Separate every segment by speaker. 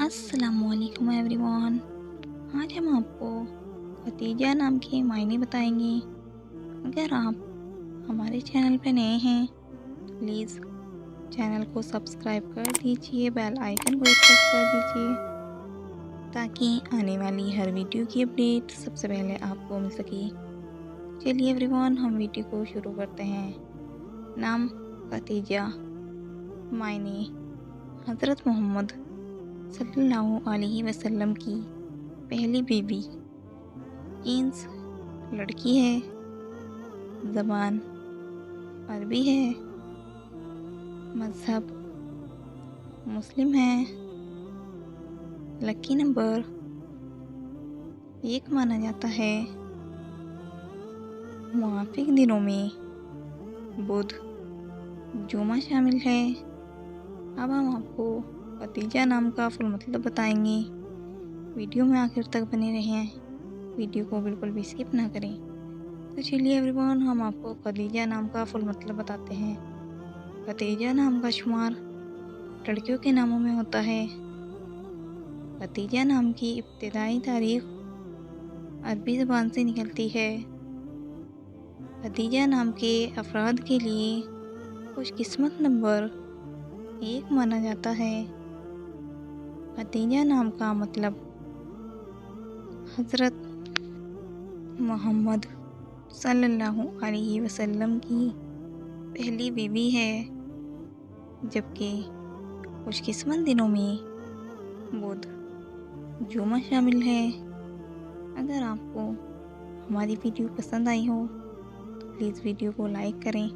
Speaker 1: अस्सलामु अलैकुम एवरीवन। आज हम आपको खतीजा नाम के मायने बताएंगे। अगर आप हमारे चैनल पर नए हैं तो प्लीज़ चैनल को सब्सक्राइब कर दीजिए, बेल आइकन को भी प्रेस कर दीजिए ताकि आने वाली हर वीडियो की अपडेट सबसे पहले आपको मिल सके। चलिए एवरीवन, हम वीडियो को शुरू करते हैं। नाम खतीजा, मायने हज़रत मोहम्मद सल्लल्लाहु अलैहि वसल्लम की पहली बीवी। जीन्स लड़की है, ज़बान अरबी है, मज़हब मुस्लिम है, लकी नंबर 1 माना जाता है, मुआफिक दिनों में बुध जुमा शामिल है। अब हम आपको खतीजा नाम का फुल मतलब बताएंगे। वीडियो में आखिर तक बने रहें, वीडियो को बिल्कुल भी स्किप ना करें। तो चलिए एवरीवन, हम आपको खतीजा नाम का फुल मतलब बताते हैं। खतीजा नाम का शुमार लड़कियों के नामों में होता है। खतीजा नाम की इब्तिदाई तारीख अरबी ज़बान से निकलती है। खतीजा नाम के अफराद के लिए खुशकिस्मत नंबर 1 माना जाता है। खतीजा नाम का मतलब हज़रत मोहम्मद सल्लल्लाहु अलैहि वसल्लम की पहली बीवी है, जबकि खुशकिस्मत दिनों में बुध जुमा शामिल है। अगर आपको हमारी वीडियो पसंद आई हो तो प्लीज़ वीडियो को लाइक करें,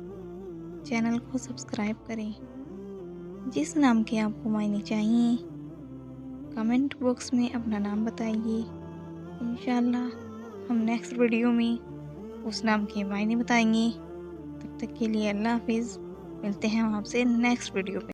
Speaker 1: चैनल को सब्सक्राइब करें। जिस नाम के आपको मायने चाहिए कमेंट बॉक्स में अपना नाम बताइए। इंशाल्लाह हम नेक्स्ट वीडियो में उस नाम के मायने बताएंगे। तब तक के लिए अल्लाह हाफिज़। मिलते हैं आपसे नेक्स्ट वीडियो पे।